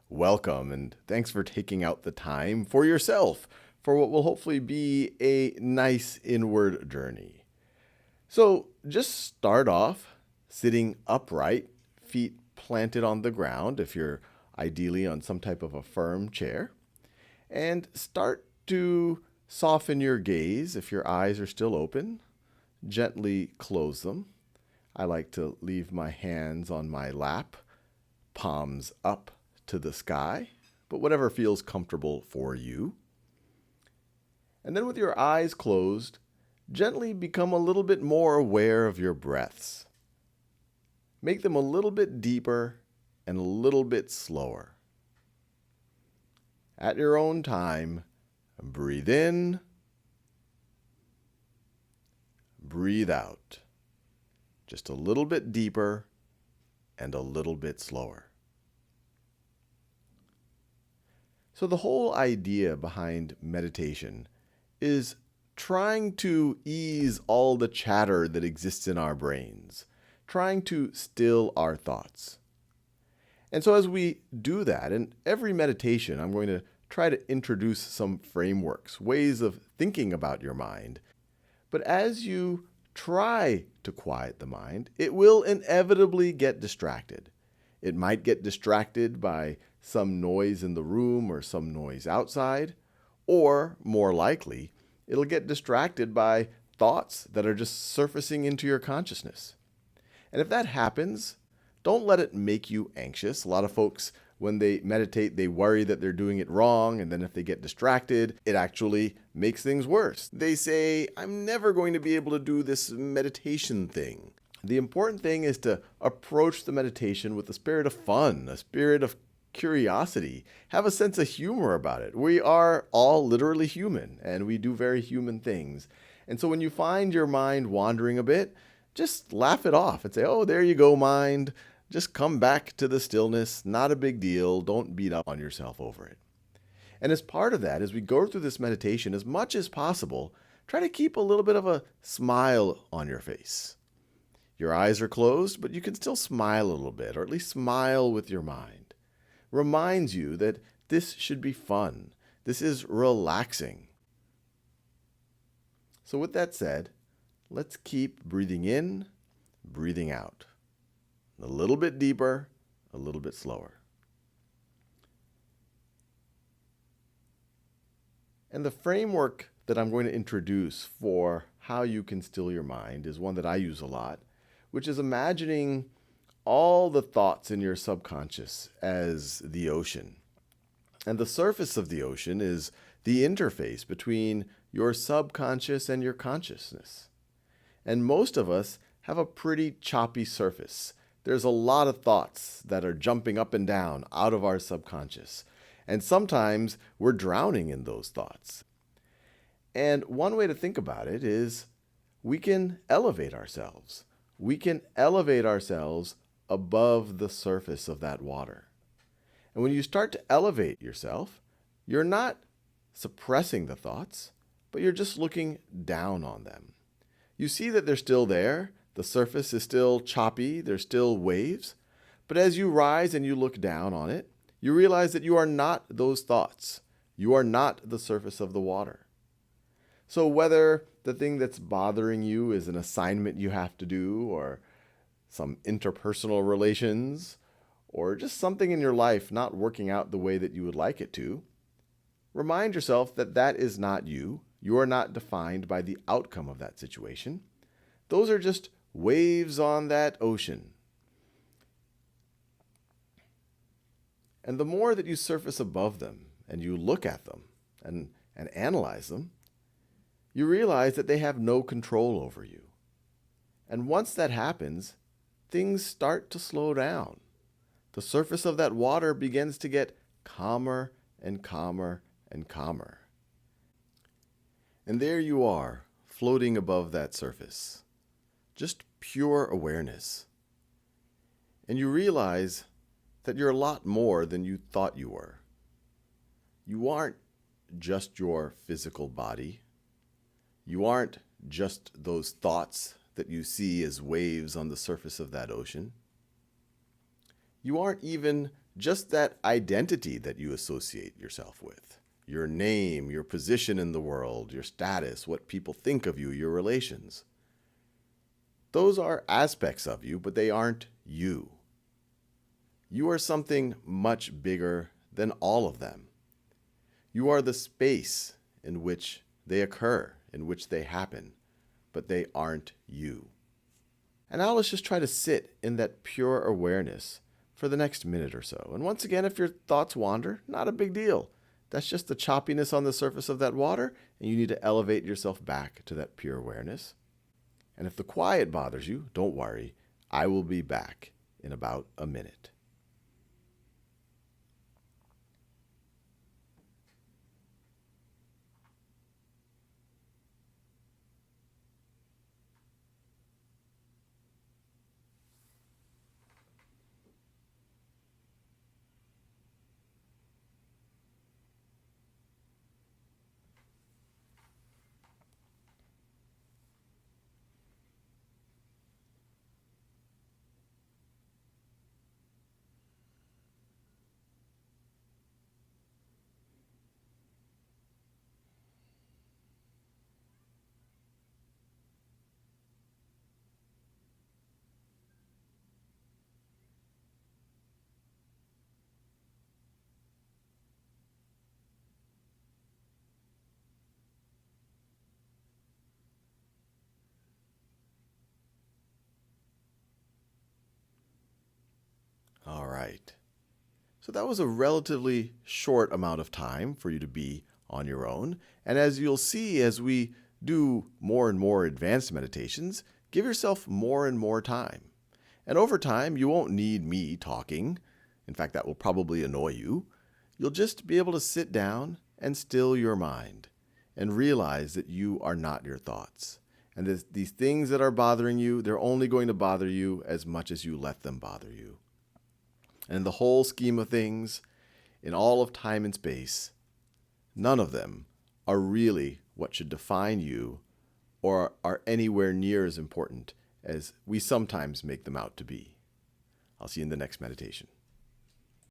welcome and thanks for taking out the time for yourself for what will hopefully be a nice inward journey. So just start off sitting upright, feet planted on the ground if you're ideally on some type of a firm chair, and start to soften your gaze if your eyes are still open. Gently close them. I like to leave my hands on my lap, palms up to the sky, but whatever feels comfortable for you. And then with your eyes closed, gently become a little bit more aware of your breaths. Make them a little bit deeper and a little bit slower. At your own time, breathe in, breathe out. Just a little bit deeper and a little bit slower. So the whole idea behind meditation is trying to ease all the chatter that exists in our brains, trying to still our thoughts. And so as we do that, in every meditation, I'm going to try to introduce some frameworks, ways of thinking about your mind. But as you try to quiet the mind, it will inevitably get distracted. It might get distracted by some noise in the room or some noise outside, or more likely, it'll get distracted by thoughts that are just surfacing into your consciousness. And if that happens, don't let it make you anxious. A lot of folks, when they meditate, they worry that they're doing it wrong, and then if they get distracted, it actually makes things worse. They say, I'm never going to be able to do this meditation thing. The important thing is to approach the meditation with a spirit of fun, a spirit of curiosity. Have a sense of humor about it. We are all literally human, and we do very human things. And so when you find your mind wandering a bit, just laugh it off and say, oh, there you go, mind. Just come back to the stillness. Not a big deal. Don't beat up on yourself over it. And as part of that, as we go through this meditation, as much as possible, try to keep a little bit of a smile on your face. Your eyes are closed, but you can still smile a little bit, or at least smile with your mind. Reminds you that this should be fun. This is relaxing. So with that said, let's keep breathing in, breathing out. A little bit deeper, a little bit slower. And the framework that I'm going to introduce for how you can still your mind is one that I use a lot, which is imagining all the thoughts in your subconscious as the ocean. And the surface of the ocean is the interface between your subconscious and your consciousness. And most of us have a pretty choppy surface. There's a lot of thoughts that are jumping up and down out of our subconscious. And sometimes we're drowning in those thoughts. And one way to think about it is we can elevate ourselves. We can elevate ourselves above the surface of that water. And when you start to elevate yourself, you're not suppressing the thoughts, but you're just looking down on them. You see that they're still there. The surface is still choppy. There's still waves. But as you rise and you look down on it, you realize that you are not those thoughts. You are not the surface of the water. So whether the thing that's bothering you is an assignment you have to do, or some interpersonal relations, or just something in your life not working out the way that you would like it to, remind yourself that that is not you. You are not defined by the outcome of that situation. Those are just waves on that ocean. And the more that you surface above them and you look at them and analyze them, you realize that they have no control over you. And once that happens, things start to slow down. The surface of that water begins to get calmer and calmer and calmer. And there you are, floating above that surface. Just pure awareness. And you realize that you're a lot more than you thought you were. You aren't just your physical body. You aren't just those thoughts that you see as waves on the surface of that ocean. You aren't even just that identity that you associate yourself with. Your name, your position in the world, your status, what people think of you, your relations. Those are aspects of you, but they aren't you. You are something much bigger than all of them. You are the space in which they occur, in which they happen, but they aren't you. And now let's just try to sit in that pure awareness for the next minute or so. And once again, if your thoughts wander, not a big deal. That's just the choppiness on the surface of that water, and you need to elevate yourself back to that pure awareness. And if the quiet bothers you, don't worry. I will be back in about a minute. All right. So that was a relatively short amount of time for you to be on your own. And as you'll see, as we do more and more advanced meditations, give yourself more and more time. And over time, you won't need me talking. In fact, that will probably annoy you. You'll just be able to sit down and still your mind and realize that you are not your thoughts. And that these things that are bothering you, they're only going to bother you as much as you let them bother you. And in the whole scheme of things, in all of time and space, none of them are really what should define you or are anywhere near as important as we sometimes make them out to be. I'll see you in the next meditation.